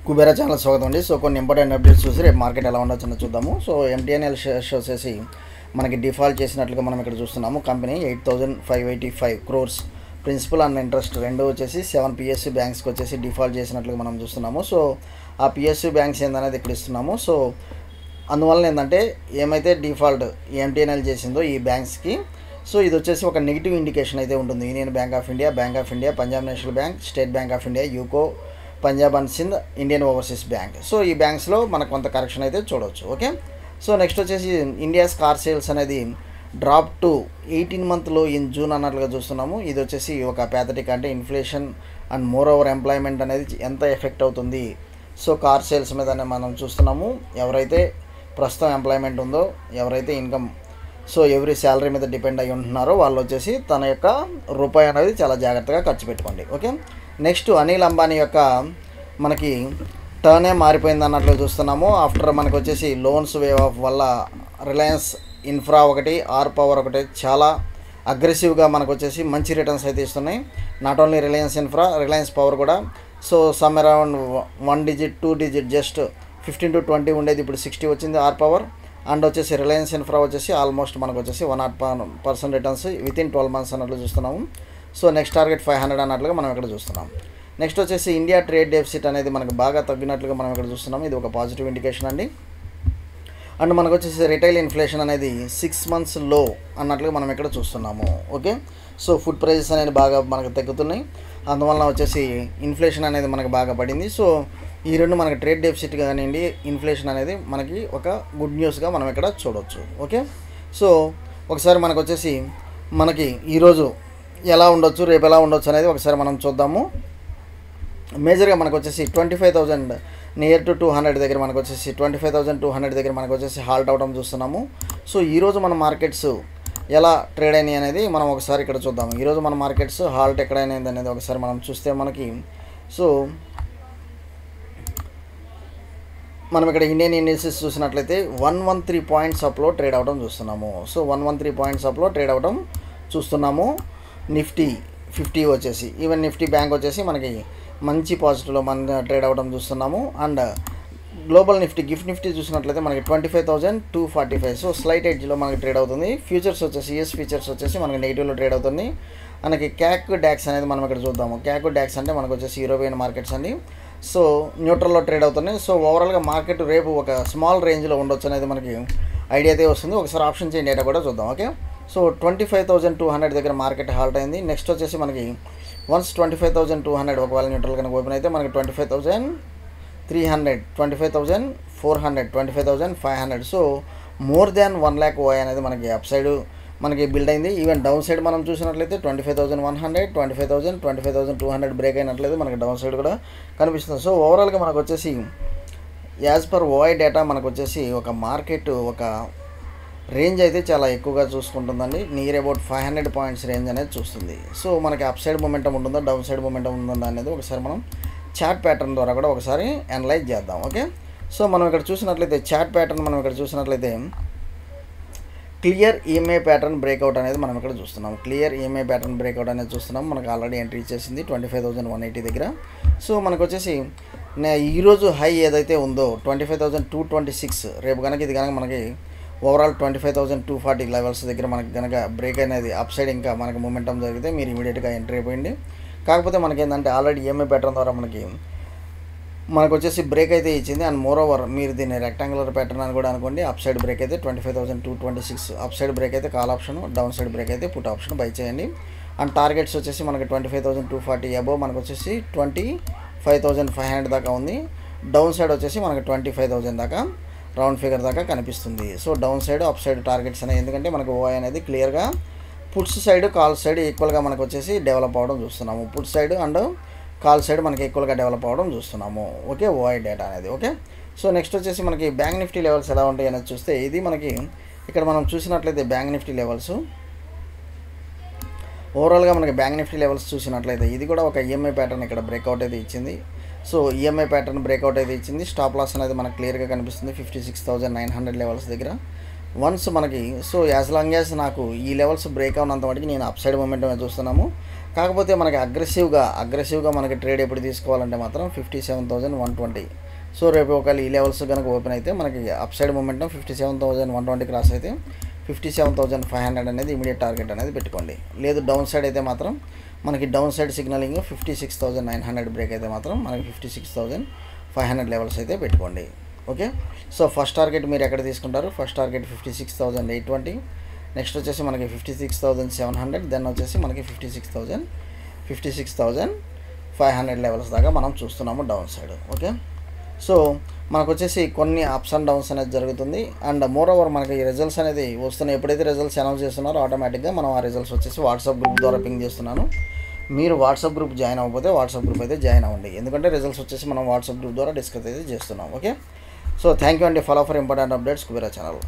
Kubera channel స్వాగతం అండి. So కొన్ని ఇంపార్టెంట్ అప్డేట్స్ చూసి రేపు మార్కెట్ ఎలా ఉండొచ్చో చూద్దాము. సో ఎంటీఎన్ఎల్ షేర్స్ వచ్చేసి మనకి డిఫాల్ట్ చేసినట్లుగా మనం ఇక్కడ చూస్తున్నాము. Company 8,585 crores principal and interest రెండు వచ్చేసి 7 PSU బ్యాంక్స్కి వచ్చేసి డిఫాల్ట్ చేసినట్లుగా మనం చూస్తున్నాము. సో ఆ PSU బ్యాంక్స్ ఏందనేది ఇక్కడ ఇస్తున్నాము. సో అందువల్ల ఏంటంటే ఏమైతే డిఫాల్ట్ ఎంటీఎన్ఎల్ చేసిందో ఈ బ్యాంక్స్కి, సో ఇది వచ్చేసి ఒక నెగిటివ్ ఇండికేషన్ అయితే ఉంటుంది. Union bank of India, Punjab national bank, state bank of India, UCO, Punjab and Sindh, Indian overseas bank. So ఈ బ్యాంక్స్లో మనకు కొంత కరెక్షన్ అయితే చూడవచ్చు. ఓకే, సో నెక్స్ట్ వచ్చేసి ఇండియాస్ కార్ సేల్స్ అనేది డ్రాప్ టు 18 monthలో ఇన్ జూన్ అన్నట్లుగా చూస్తున్నాము. ఇది వచ్చేసి ఒక ప్యాథటిక్, అంటే inflation and more over employment అనేది ఎంత ఎఫెక్ట్ అవుతుంది సో కార్ సేల్స్ మీదనే మనం చూస్తున్నాము. ఎవరైతే ప్రస్తుతం ఎంప్లాయ్మెంట్ ఉందో, ఎవరైతే ఇన్కమ్ సో ఎవ్రీ శాలరీ మీద డిపెండ్ అయి ఉంటున్నారో వాళ్ళు వచ్చేసి తన యొక్క రూపాయి అనేది చాలా జాగ్రత్తగా ఖర్చు పెట్టుకోండి. ఓకే, నెక్స్ట్ అనిల్ అంబానీ యొక్క మనకి టర్నే మారిపోయింది అన్నట్లు చూస్తున్నాము. ఆఫ్టర్ మనకు వచ్చేసి లోన్స్ వేవ్ ఆఫ్ వల్ల రిలయన్స్ ఇన్ఫ్రా ఒకటి, ఆర్ పవర్ ఒకటి చాలా అగ్రెసివ్గా మనకు వచ్చేసి మంచి రిటర్న్స్ అయితే ఇస్తున్నాయి. Not only Reliance infra, Reliance power కూడా. So some around 1 digit 2 digit just 15 to 20 ఉండేది, ఇప్పుడు 60 వచ్చింది ఆర్ పవర్. అండ్ వచ్చేసి రిలయన్స్ ఇన్ఫ్రా వచ్చేసి ఆల్మోస్ట్ మనకు వచ్చేసి 100% రిటర్న్స్ వితిన్ 12 months అన్నట్లు చూస్తున్నాము. సో నెక్స్ట్ టార్గెట్ 500 అన్నట్లుగా మనం ఇక్కడ చూస్తున్నాం. నెక్స్ట్ వచ్చేసి ఇండియా ట్రేడ్ డెఫిసిట్ అనేది మనకు బాగా తగ్గినట్లుగా మనం ఇక్కడ చూస్తున్నాం. ఇది ఒక పాజిటివ్ ఇండికేషన్ అండి. అండ్ మనకు వచ్చేసి రిటైల్ ఇన్ఫ్లేషన్ అనేది 6 months లో అన్నట్లుగా మనం ఇక్కడ చూస్తున్నాము. ఓకే, సో ఫుడ్ ప్రైజెస్ అనేది బాగా మనకు తగ్గుతున్నాయి, అందువలన వచ్చేసి ఇన్ఫ్లేషన్ అనేది మనకు బాగా పడింది. సో ఈ రెండు మనకి ట్రేడ్ డెఫిసిట్ కానివ్వండి, ఇన్ఫ్లేషన్ అనేది మనకి ఒక గుడ్ న్యూస్గా మనం ఇక్కడ చూడవచ్చు. ఓకే, సో ఒకసారి మనకు వచ్చేసి మనకి ఈరోజు ఎలా ఉండొచ్చు, రేపు ఎలా ఉండొచ్చు అనేది ఒకసారి మనం చూద్దాము. మేజర్గా మనకు వచ్చేసి 25,000 నియర్ టు 200 దగ్గర మనకు వచ్చేసి 25,200 దగ్గర మనకు వచ్చేసి హాల్ట్ అవడం చూస్తున్నాము. సో ఈరోజు మన మార్కెట్స్ ఎలా ట్రేడ్ అయినాయి అనేది మనం ఒకసారి ఇక్కడ చూద్దాము. ఈరోజు మన మార్కెట్స్ హాల్ట్ ఎక్కడైనది అనేది ఒకసారి మనం చూస్తే మనకి సో మనం ఇక్కడ ఇండియన్ ఇండెక్సెస్ చూసినట్లయితే 113 points అప్లో ట్రేడ్ అవడం చూస్తున్నాము. సో 113 points అప్లో ట్రేడ్ అవడం చూస్తున్నాము. నిఫ్టీ 50 వచ్చేసి, ఈవెన్ నిఫ్టీ బ్యాంక్ వచ్చేసి మనకి మంచి పాజిటివ్లో మన ట్రేడ్ అవ్వడం చూస్తున్నాము. And global Nifty, gift Nifty చూసినట్లయితే మనకి 25,245, సో స్లైట్ ఎడ్జ్లో మనకి ట్రేడ్ అవుతుంది. ఫ్యూచర్స్ వచ్చేసి యూఎస్ ఫ్యూచర్స్ వచ్చేసి మనకి నెగిటివ్లో ట్రేడ్ అవుతుంది. మనకి క్యాక్ డాక్స్ అనేది మనం ఇక్కడ చూద్దాము. క్యాక్ డాక్స్ అంటే మనకు వచ్చేసి యూరోపియన్ మార్కెట్స్ అండి. సో న్యూట్రల్లో ట్రేడ్ అవుతున్నాయి. సో ఓవరాల్గా మార్కెట్ రేపు ఒక స్మాల్ రేంజ్లో ఉండొచ్చు అనేది మనకి ఐడియా అయితే వస్తుంది. ఒకసారి ఆప్షన్ చేంజ్ డేటా కూడా చూద్దాం. ఓకే, సో 25,200 దగ్గర మార్కెట్ హాల్ట్ అయింది. నెక్స్ట్ వచ్చేసి మనకి వన్స్ 25,200 ఒకవేళ న్యూట్రల్ కనుక ఓపెన్ అయితే మనకి 25,300, 25,400, 25,500, సో మోర్ దాన్ 1 lakh ఓఐ అనేది మనకి అప్ సైడ్ మనకి బిల్డ్ అయింది. ఈవెన్ డౌన్ సైడ్ మనం చూసినట్లయితే 25,100, 25,000, 25,200 బ్రేక్ అయినట్లయితే మనకి డౌన్ సైడ్ కూడా కనిపిస్తుంది. సో ఓవరాల్గా మనకు వచ్చేసి యాజ్ పర్ ఓఐ డేటా మనకు వచ్చేసి ఒక మార్కెట్ ఒక రేంజ్ అయితే చాలా ఎక్కువగా చూసుకుంటుందండి. నియర్ అబౌట్ 500 points రేంజ్ అనేది చూస్తుంది. సో మనకి అప్ సైడ్ మొమెంటం ఉంటుందా, డౌన్ సైడ్ మొమెంటం ఉంటుందా అనేది ఒకసారి మనం చార్ట్ ప్యాటర్న్ ద్వారా కూడా ఒకసారి అనలైజ్ చేద్దాం. ఓకే, సో మనం ఇక్కడ చూసినట్లయితే చార్ట్ ప్యాటర్న్ మనం ఇక్కడ చూసినట్లయితే క్లియర్ ఈఎంఐ ప్యాటర్న్ బ్రేక్అవుట్ అనేది మనం ఇక్కడ చూస్తున్నాం. క్లియర్ ఈఎంఐ ప్యాటర్న్ బ్రేక్అవుట్ అనేది చూస్తున్నాం. మనకు ఆల్రెడీ ఎంట్రీ చేసింది 25,180 దగ్గర. సో మనకు వచ్చేసి ఈరోజు హై ఏదైతే ఉందో 25,226, రేపు కనుక ఇది కనుక మనకి ఓవరాల్ 25,240 లెవెల్స్ దగ్గర మనకి కనుక బ్రేక్ అనేది అప్ సైడ్ ఇంకా మనకి మూమెంటం జరిగితే మీరు ఇమీడియట్గా ఎంట్రీ అయిపోయింది. కాకపోతే మనకి ఏంటంటే ఆల్రెడీ ఈఎంఐ ప్యాటర్న్ ద్వారా మనకు వచ్చేసి బ్రేక్ అయితే ఇచ్చింది. అండ్ మోర్ ఓవర్ మీరు దీన్ని రెక్టాంగులర్ ప్యాటర్న్ అని కూడా అనుకోండి. అప్ సైడ్ బ్రేక్ అయితే 25,226 అప్ సైడ్ బ్రేక్ అయితే call option, down side break అయితే పుట్ ఆప్షన్ బై చేయండి. అండ్ టార్గెట్స్ వచ్చేసి మనకి 25,240 అబోవ్ మనకు వచ్చేసి 25,500 దాకా ఉంది. డౌన్ సైడ్ వచ్చేసి మనకి 25,000 దాకా రౌండ్ ఫిగర్ దాకా కనిపిస్తుంది. So down side up side targets అనేవి, ఎందుకంటే మనకు ఓఐ అనేది క్లియర్గా పుట్స్ సైడ్ కాల్ సైడ్ ఈక్వల్గా మనకు వచ్చేసి డెవలప్ అవ్వడం చూస్తున్నాము. Put side and call side మనకి ఈక్వల్గా డెవలప్ అవ్వడం చూస్తున్నాము. ఓకే, ఓఐ డేటా అనేది. ఓకే, సో నెక్స్ట్ వచ్చేసి మనకి బ్యాంక్ నిఫ్టీ లెవెల్స్ ఎలా ఉంటాయి అనేది చూస్తే ఇది మనకి ఇక్కడ మనం చూసినట్లయితే బ్యాంక్ నిఫ్టీ లెవెల్స్ ఓవరాల్గా మనకి బ్యాంక్ నిఫ్టీ లెవెల్స్ చూసినట్లయితే ఇది కూడా ఒక ఈఎంఐ ప్యాటర్న్ ఇక్కడ బ్రేక్అవుట్ అయితే ఇచ్చింది. సో ఈఎంఐ ప్యాటర్న్ బ్రేక్అవుట్ అయితే ఇచ్చింది. స్టాప్ లాస్ అనేది మనకు క్లియర్గా కనిపిస్తుంది 56,900 లెవెల్స్ దగ్గర. వన్స్ మనకి సో యాజ్ లాంగ్ యాజ్ నాకు ఈ లెవెల్స్ బ్రేక్ అవునంత వాటికి నేను అప్ సైడ్ మూమెంటం చూస్తున్నాము. కాకపోతే మనకి అగ్రెసివ్గా మనకి ట్రేడ్ ఎప్పుడు తీసుకోవాలంటే మాత్రం 57,120. సో రేపు ఒకవేళ ఈ లెవెల్స్ కనుక ఓపెన్ అయితే మనకి అప్ సైడ్ మూమెంటం 57,120 క్రాస్ అయితే 57,500 అనేది ఇమీడియట్ టార్గెట్ అనేది పెట్టుకోండి. లేదు డౌన్ సైడ్ అయితే మాత్రం మనకి డౌన్ సైడ్ సిగ్నలింగ్ 56,900 బ్రేక్ అయితే మాత్రం మనకి 56,500 లెవెల్స్ అయితే పెట్టుకోండి. ఓకే, సో ఫస్ట్ టార్గెట్ మీరు ఎక్కడ తీసుకుంటారు? ఫస్ట్ టార్గెట్ 56,820, నెక్స్ట్ వచ్చేసి మనకి 56,700, దెన్ వచ్చేసి మనకి 56,500 లెవెల్స్ దాకా మనం చూస్తున్నాము డౌన్ సైడ్. ఓకే, సో మనకు వచ్చేసి కొన్ని అప్స్ అండ్ డౌన్స్ అనేది జరుగుతుంది. అండ్ మోర్ ఓవర్ మనకి ఈ రిజల్ట్స్ అనేది వస్తున్నాయి. ఎప్పుడైతే రిజల్ట్స్ అనౌన్స్ చేస్తున్నారో ఆటోమేటిక్గా మనం ఆ రిజల్ట్స్ వచ్చేసి వాట్సాప్ గ్రూప్ ద్వారా పింగ్ చేస్తున్నాను. మీరు వాట్సాప్ గ్రూప్ జాయిన్ అవ్వకపోతే వాట్సాప్ గ్రూప్ అయితే జాయిన్ అవ్వండి, ఎందుకంటే రిజల్ట్స్ వచ్చేసి మనం వాట్సాప్ గ్రూప్ ద్వారా డిస్కస్ అయితే చేస్తున్నాం. ఓకే, సో థ్యాంక్ యూ అండి. Follow for important updates Kubera channel.